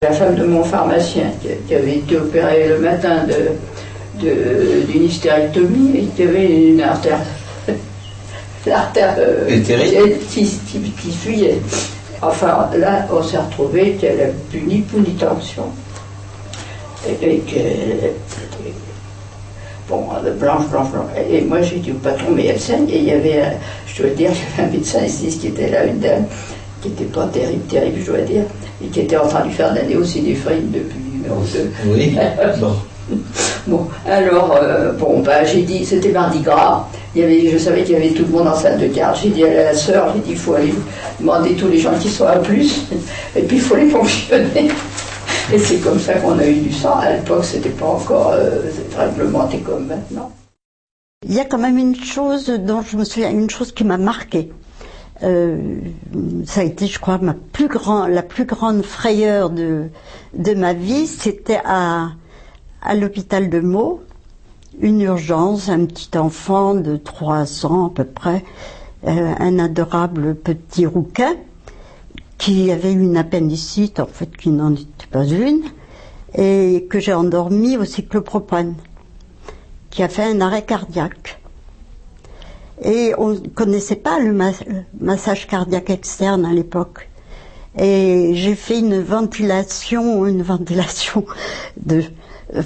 La femme de mon pharmacien qui avait été opérée le matin d'une hystérectomie et qui avait une artère, qui fuyait. Enfin, là, on s'est retrouvé qu'elle n'a plus ni pouls ni tension. Et bon, blanche. Et moi, j'ai dit au patron, mais elle saigne. Et il y avait, je dois dire, il y avait un médecin ici qui était là, une dame, qui n'était pas terrible, je dois dire, et qui était en train de lui faire de la néosynéphrine depuis numéro 2. Oui, bon. Bon, alors, j'ai dit, c'était Mardi Gras. Je savais qu'il y avait tout le monde en salle de garde. J'ai dit à la sœur, il faut aller demander tous les gens qui sont à plus, et puis il faut les fonctionner. Et c'est comme ça qu'on a eu du sang. À l'époque, c'était pas encore réglementé comme maintenant. Il y a quand même une chose dont je me souviens, une chose qui m'a marquée. Ça a été, je crois, la plus grande frayeur de ma vie. C'était à l'hôpital de Meaux, une urgence, un petit enfant de 3 ans à peu près, un adorable petit rouquin, qui avait une appendicite, en fait, qui n'en était pas une, et que j'ai endormi au cyclopropane, qui a fait un arrêt cardiaque. Et on ne connaissait pas le massage cardiaque externe à l'époque. Et j'ai fait une ventilation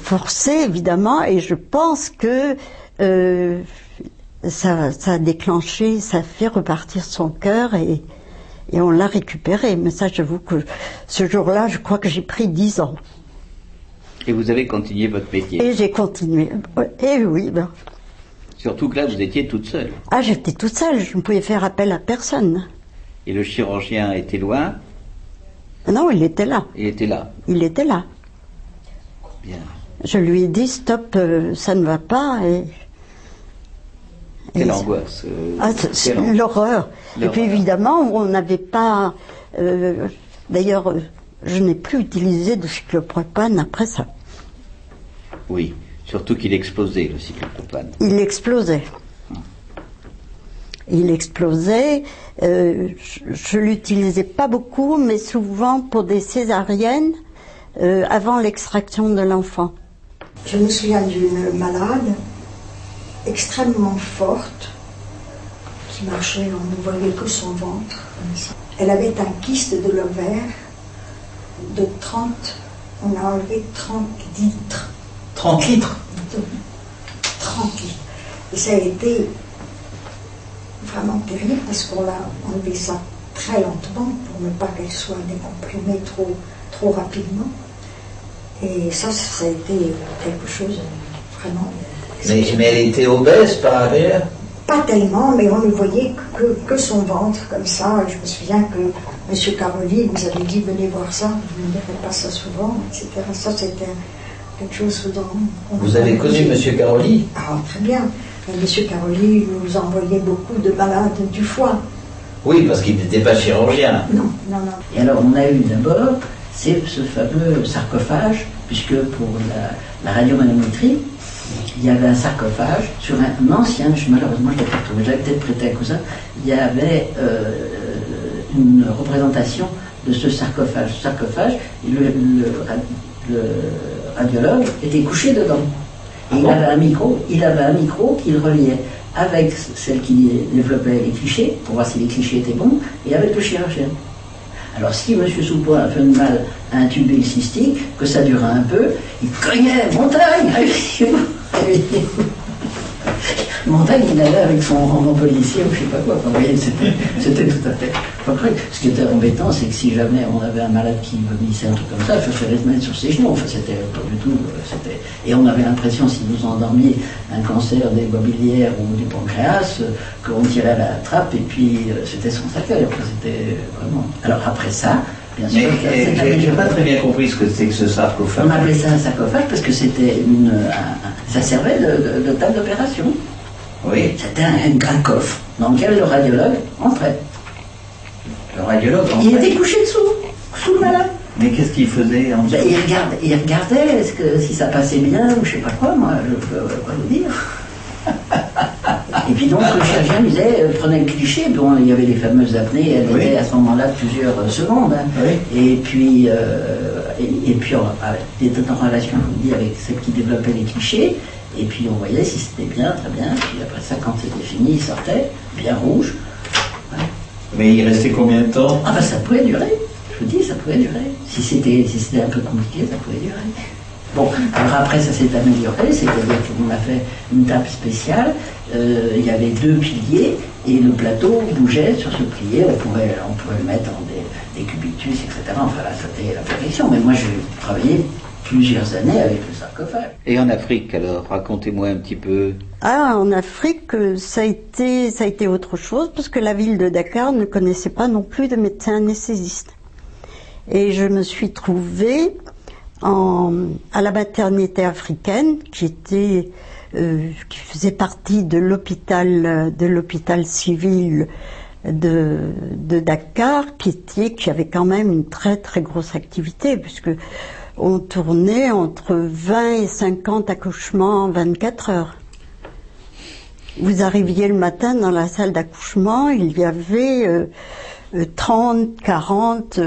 forcée, évidemment, et je pense que ça a déclenché, ça a fait repartir son cœur, et on l'a récupéré. Mais ça, j'avoue que ce jour-là, je crois que j'ai pris 10 ans. Et vous avez continué votre métier? Et j'ai continué. Et oui. Ben. Surtout que là, vous étiez toute seule. Ah, j'étais toute seule, je ne pouvais faire appel à personne. Et le chirurgien était loin? Non, il était là. Il était là? Il était là. Bien. Je lui ai dit, stop, ça ne va pas. Quelle angoisse. C'est l'horreur. Et puis évidemment, on n'avait pas... D'ailleurs, je n'ai plus utilisé de cyclopropane après ça. Oui, surtout qu'il explosait, le cyclopropane. Il explosait. Il explosait. Je l'utilisais pas beaucoup, mais souvent pour des césariennes, avant l'extraction de l'enfant. Je me souviens d'une malade extrêmement forte qui marchait, on ne voyait que son ventre. Elle avait un kyste de l'ovaire de 30, on a enlevé 30 litres. 30 litres 30 litres. Et ça a été vraiment terrible parce qu'on a enlevé ça très lentement pour ne pas qu'elle soit décomprimée trop rapidement. Et ça a été quelque chose vraiment... Mais elle était obèse par ailleurs? Pas tellement, mais on ne voyait que son ventre comme ça. Je me souviens que M. Caroli nous avait dit venez voir ça, vous ne verrez pas ça souvent, etc. Ça c'était quelque chose dont... Vous avez connu M. Caroli? Ah, très bien. M. Caroli nous envoyait beaucoup de malades du foie. Oui, parce qu'il n'était pas chirurgien. Non. Et alors on a eu d'abord ce fameux sarcophage, puisque pour la radiomanométrie, il y avait un sarcophage sur un ancien, malheureusement je l'ai pas retrouvé, j'avais peut-être prêté à cousin, il y avait une représentation de ce sarcophage. Ce sarcophage, le radiologue était couché dedans. Et il avait un micro qu'il reliait avec celle qui développait les clichés, pour voir si les clichés étaient bons, et avec le chirurgien. Alors si M. Soupois a fait de mal à intuber le cystique, que ça durait un peu, il cognait, montagne, Montagne, il allait avec son policier ou je sais pas quoi. Enfin, vous voyez, c'était tout à fait pas correct. Ce qui était embêtant, c'est que si jamais on avait un malade qui vomissait un truc comme ça, il fallait se mettre sur ses genoux. Enfin, c'était pas du tout. Et on avait l'impression, si vous endormiez un cancer des mobilières ou du pancréas, qu'on tirait à la trappe et puis c'était son cercueil. Enfin, c'était vraiment. Alors après ça, bien sûr. Mais j'ai pas très bien compris ce que c'est que ce sarcophage. On appelait ça un sarcophage parce que c'était ça servait de table d'opération. Oui. C'était un coffre dans lequel le radiologue entrait. Le radiologue entrait. Il était couché sous le malade. Mais qu'est-ce qu'il faisait en dessous? Il regardait si ça passait bien ou je sais pas quoi, moi, je peux pas vous dire. Et puis donc le chirurgien disait, prenez le cliché, bon, il y avait les fameuses apnées, elles Oui. étaient à ce moment-là de plusieurs secondes. Hein. Oui. Et puis, il était en relation, je vous dis, avec celle qui développait les clichés. Et puis on voyait si c'était bien, très bien. Puis après ça, quand c'était fini, il sortait, bien rouge. Ouais. Mais il restait combien de temps? Ah ben ça pouvait durer, je vous dis, ça pouvait durer. Si c'était un peu compliqué, ça pouvait durer. Bon, alors après ça s'est amélioré, c'est-à-dire qu'on a fait une table spéciale, il y avait 2 piliers, et le plateau bougeait sur ce pilier, on pouvait le mettre dans des cubitus, etc. Enfin là, c'était la perfection, mais moi j'ai travaillé plusieurs années avec le sarcophage. Et en Afrique, alors, racontez-moi un petit peu. Ah, en Afrique, ça a été autre chose, parce que la ville de Dakar ne connaissait pas non plus de médecin anesthésiste. Et je me suis trouvée à la maternité africaine, qui faisait partie de l'hôpital civil de Dakar, qui avait quand même une très très grosse activité, puisque on tournait entre 20 et 50 accouchements en 24 heures. Vous arriviez le matin dans la salle d'accouchement, il y avait 30, 40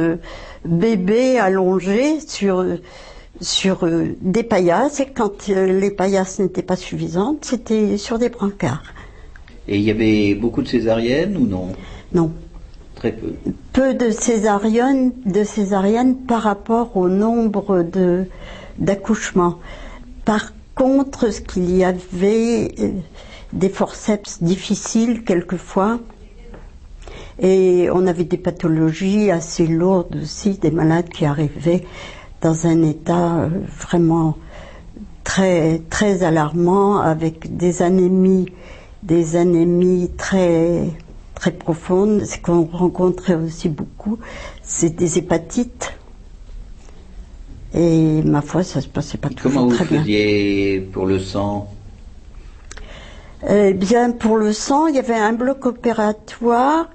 bébés allongés sur des paillasses, et quand les paillasses n'étaient pas suffisantes, c'était sur des brancards. Et il y avait beaucoup de césariennes ou non? Non. Très peu. Peu de césariennes par rapport au nombre d'accouchements. Par contre, ce qu'il y avait des forceps difficiles quelquefois, et on avait des pathologies assez lourdes aussi, des malades qui arrivaient dans un état vraiment très très alarmant, avec des anémies très très profondes. Ce qu'on rencontrait aussi beaucoup, c'est des hépatites. Et ma foi, ça se passait pas toujours très bien. Comment vous faisiez pour le sang? Eh bien, pour le sang, il y avait un bloc opératoire,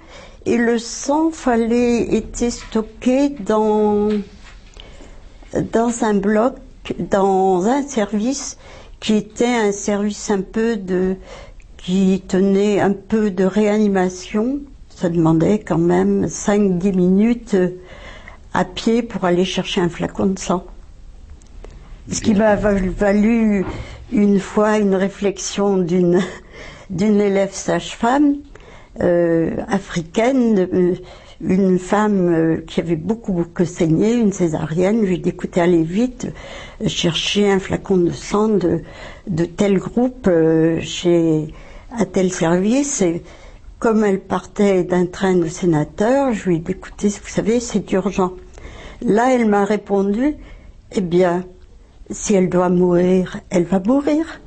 et le sang était stocké dans un bloc, dans un service qui était un service qui tenait un peu de réanimation. Ça demandait quand même 5-10 minutes à pied pour aller chercher un flacon de sang. Ce qui m'a valu une fois une réflexion d'une élève sage-femme africaine, une femme qui avait beaucoup saigné, une césarienne. Je lui ai dit, écoutez, allez vite, chercher un flacon de sang de tel groupe à tel service. Et comme elle partait d'un train de sénateur, je lui ai dit, écoutez, vous savez, c'est urgent. Là, elle m'a répondu, eh bien, si elle doit mourir, elle va mourir.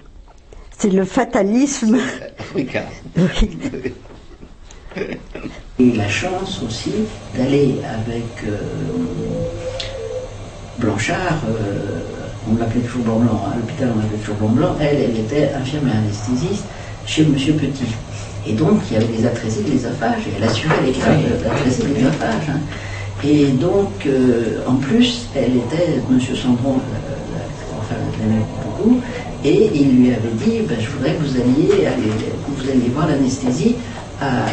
C'est le fatalisme. Africain. Oui. Et la chance aussi d'aller avec Blanchard, on l'appelait toujours Blanc-Blanc, à l'hôpital on l'appelait toujours Blanc-Blanc, elle était infirmière anesthésiste chez Monsieur Petit. Et donc il y avait des atrésies de l'œsophage, et elle assurait les cas d'atrésie de l'œsophage. Hein. Et donc, en plus, elle était, Monsieur Sandron, enfin, l'aimait beaucoup, et il lui avait dit, ben, je voudrais que vous alliez voir l'anesthésie à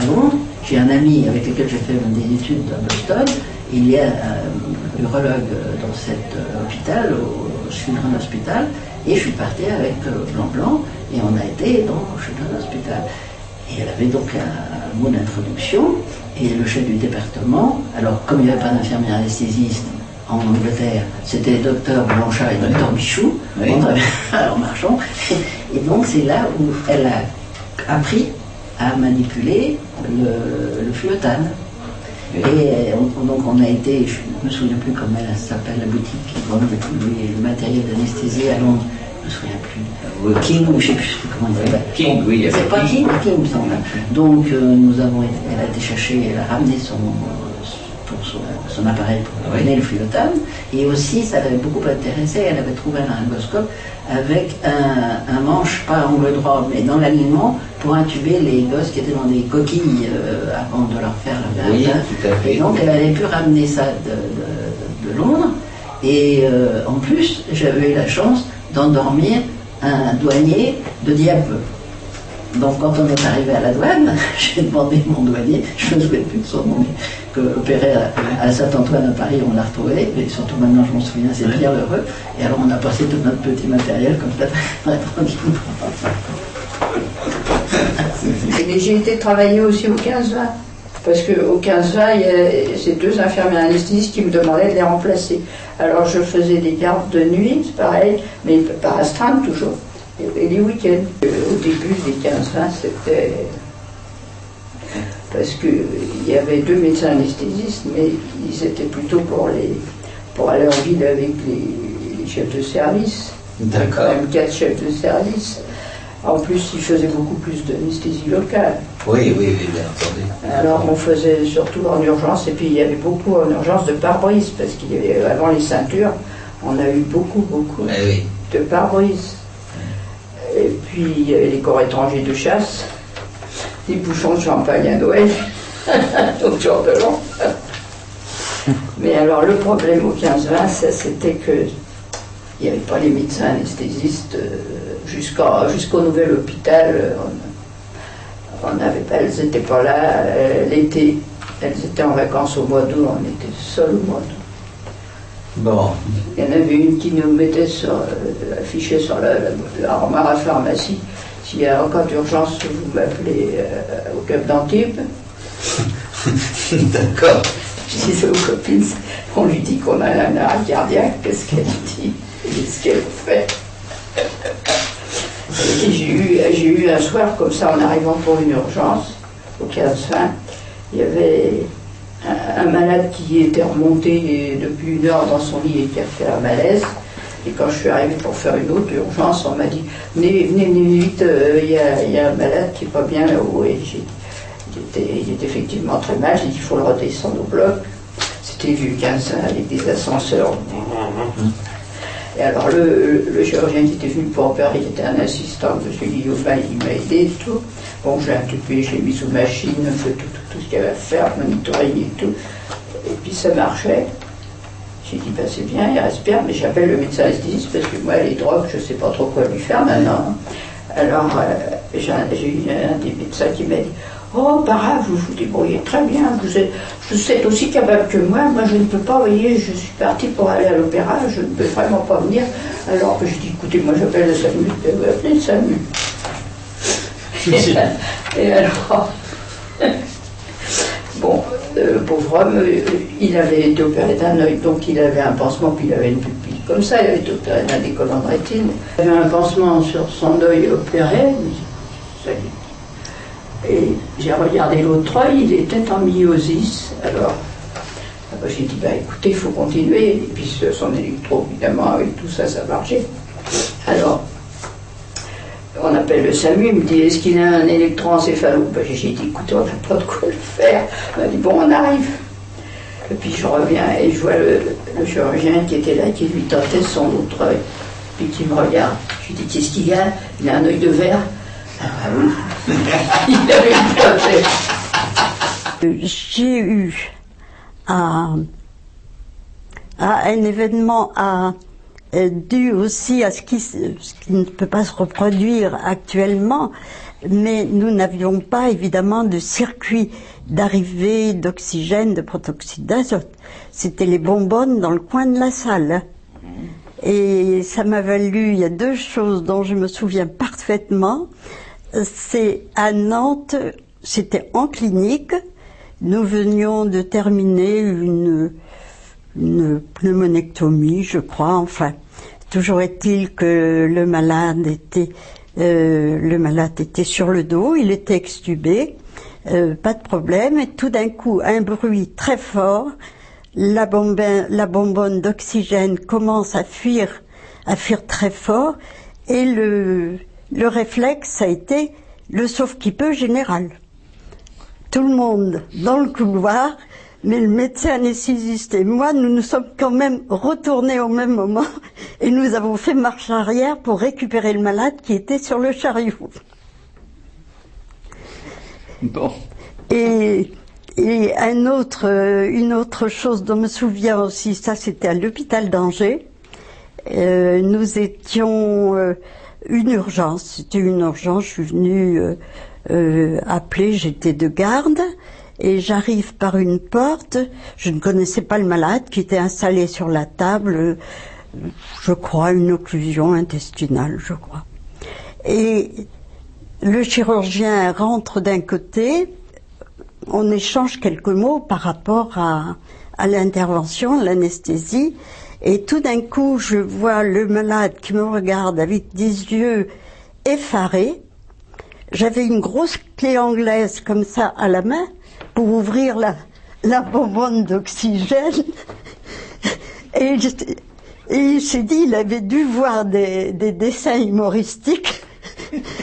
Londres. J'ai un ami avec lequel j'ai fait des études à Boston. Il y a un urologue dans cet hôpital, au Children's Hospital, et je suis partie avec Blanc-Blanc, et on a été donc au Children's Hospital. Et elle avait donc un mot d'introduction, et le chef du département, alors comme il n'y avait pas d'infirmière anesthésiste en Angleterre, c'était docteur Blanchard et docteur Bichou, oui. En marchant, et donc c'est là où elle a appris à manipuler le fluotane. Oui. Et donc on a été, je ne me souviens plus comment elle s'appelle, la boutique qui vend le matériel d'anesthésie à Londres, je ne me souviens plus. King, ou je ne sais plus comment il s'appelle. King, oui. C'est pas King, il me semble. Donc elle a été chercher, elle a ramené son appareil pour donner le fluotane, et aussi ça l'avait beaucoup intéressé, elle avait trouvé un laryngoscope avec un manche, pas angle droit, mais dans l'alignement, pour intuber les gosses qui étaient dans des coquilles avant de leur faire la garde. Oui, tout à fait. Et donc elle avait pu ramener ça de Londres, et en plus j'avais eu la chance d'endormir un douanier de Dieppe. Donc quand on est arrivé à la douane, j'ai demandé à mon douanier, je ne me souviens plus de son nom, mais que opéré à Saint-Antoine à Paris, on l'a retrouvé, mais surtout maintenant je m'en souviens, c'est bien heureux. Et alors on a passé tout notre petit matériel comme ça, tranquillement. Et j'ai été travailler aussi au 15-20, parce qu'au 15-20, il y a ces deux infirmières anesthésistes qui me demandaient de les remplacer. Alors je faisais des gardes de nuit, c'est pareil, mais par astreinte toujours, et les week-ends. Au début des 15-20, c'était... Parce qu'il y avait deux médecins anesthésistes, mais ils étaient plutôt pour aller en ville avec les chefs de service. D'accord. Même 4 chefs de service. En plus, ils faisaient beaucoup plus d'anesthésie locale. Oui, oui, oui, bien entendu. Alors on faisait surtout en urgence, et puis il y avait beaucoup en urgence de pare-brise, parce qu'il y avait, avant les ceintures, on a eu beaucoup Eh oui. de pare-brise. Et puis il y avait les corps étrangers de chasse, des bouchons de champagne à Noël, donc genre de l'an. Mais alors le problème au 15-20, c'était que il n'y avait pas les médecins anesthésistes jusqu'au nouvel hôpital. On n'avait pas, elles n'étaient pas là l'été. Elles étaient en vacances au mois d'août, on était seuls au mois d'août. Bon. Il y en avait une qui nous mettait affichée sur l'armoire à pharmacie. S'il y a en cas d'urgence, vous m'appelez au Cap d'Antibes. D'accord. Je disais aux copines, on lui dit qu'on a un arrêt cardiaque, qu'est-ce qu'elle dit? Qu'est-ce qu'elle fait? Et j'ai eu un soir, comme ça, en arrivant pour une urgence, au 15-20, il y avait un malade qui était remonté depuis 1 heure dans son lit et qui a fait un malaise. Et quand je suis arrivée pour faire une autre urgence, on m'a dit venez vite, il y a un malade qui n'est pas bien là-haut. Et il était effectivement très mal, j'ai dit il faut le redescendre au bloc. C'était vieux 15 avec des ascenseurs. Et alors le chirurgien qui était venu pour opérer, il était un assistant, M. Guillaumin, il m'a aidé et tout. Bon, j'ai intubé, je l'ai mis sous machine, fait tout ce qu'il y avait à faire, monitoring et tout. Et puis ça marchait. J'ai dit, ben c'est bien, il respire, mais j'appelle le médecin anesthésiste parce que moi, les drogues, je ne sais pas trop quoi lui faire maintenant. Alors, j'ai eu un des médecins qui m'a dit, oh, par grave, vous vous débrouillez très bien, vous êtes aussi capable que moi je ne peux pas, vous voyez, je suis partie pour aller à l'opéra, je ne peux vraiment pas venir. Alors que je dis, écoutez, moi j'appelle le SAMU, vous appelez le SAMU. Et alors, bon, le pauvre homme, il avait été opéré d'un œil, donc il avait un pansement, puis il avait une pupille. Comme ça, il avait été opéré d'un décollant de rétine. Il avait un pansement sur son œil opéré, ça et j'ai regardé l'autre œil, il était en myosis. Alors, j'ai dit, bah écoutez, il faut continuer. Et puis son électro, évidemment, avec tout ça, ça marchait. Alors, on appelle le SAMU, il me dit, est-ce qu'il a un électroencéphalo? Bah, j'ai dit, écoutez, on n'a pas de quoi le faire. Il m'a dit, bon, on arrive. Et puis je reviens et je vois le chirurgien qui était là, qui lui tentait son autre œil, puis qui me regarde. Je lui dis, qu'est-ce qu'il a? Il a un œil de verre. Ah oui. Il avait une J'ai eu un événement dû aussi à ce qui ne peut pas se reproduire actuellement, mais nous n'avions pas évidemment de circuit d'arrivée d'oxygène, de protoxyde d'azote. C'était les bonbonnes dans le coin de la salle. Et ça m'a valu, il y a 2 choses dont je me souviens parfaitement. C'est à Nantes, c'était en clinique, nous venions de terminer une pneumonectomie, je crois, enfin. Toujours est-il que le malade était sur le dos, il était extubé, pas de problème, et tout d'un coup, un bruit très fort, la bonbonne d'oxygène commence à fuir très fort, et le réflexe a été le sauve-qui-peut général. Tout le monde dans le couloir, mais le médecin anesthésiste et moi, nous nous sommes quand même retournés au même moment et nous avons fait marche arrière pour récupérer le malade qui était sur le chariot. Bon. Et une autre chose dont je me souviens aussi, ça c'était à l'hôpital d'Angers. Nous étions une urgence. C'était une urgence. Je suis venue appeler, j'étais de garde. Et j'arrive par une porte, je ne connaissais pas le malade qui était installé sur la table, je crois une occlusion intestinale, je crois. Et le chirurgien rentre d'un côté, on échange quelques mots par rapport à l'intervention, l'anesthésie, et tout d'un coup je vois le malade qui me regarde avec des yeux effarés. J'avais une grosse clé anglaise comme ça à la main, pour ouvrir la bonbonne d'oxygène. Et il s'est dit, il avait dû voir des dessins humoristiques,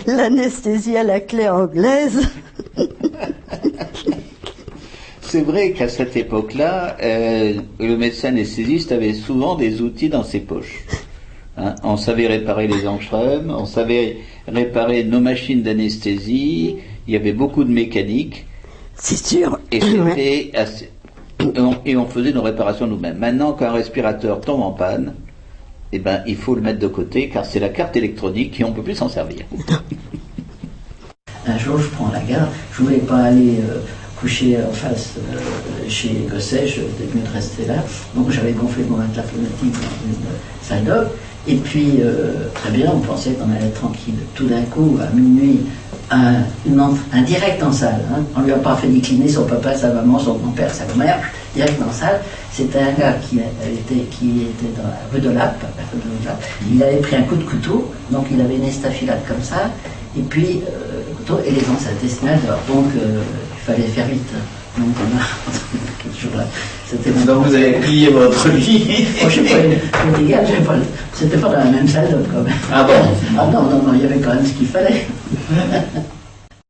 l'anesthésie à la clé anglaise. C'est vrai qu'à cette époque-là, le médecin anesthésiste avait souvent des outils dans ses poches. Hein, on savait réparer les anchrums, on savait réparer nos machines d'anesthésie, il y avait beaucoup de mécanique. C'est sûr. Et c'était assez... Et on faisait nos réparations nous-mêmes. Maintenant, quand un respirateur tombe en panne, eh ben, il faut le mettre de côté, car c'est la carte électronique et on ne peut plus s'en servir. Un jour, je prends la garde. Je ne voulais pas aller coucher en face chez Gosset, je devais mieux de rester là. Donc j'avais gonflé mon matelas pneumatique dans une salle d'op. Et puis, très bien, on pensait qu'on allait être tranquille. Tout d'un coup, à minuit, un direct en salle. Hein. On ne lui a pas fait décliner son papa, sa maman, son grand-père, sa grand-mère. Direct en salle. C'était un gars qui était dans la rue de Lappe. Il avait pris un coup de couteau, donc il avait une estafilade comme ça. Et puis, le couteau et les anses intestinales. Donc, il fallait faire vite. Donc, on a toujours là. Donc, vous avez plié votre lit. Oh, je sais pas, c'était pas dans la même salle quand même. Ah bon? Ah non, il y avait quand même ce qu'il fallait.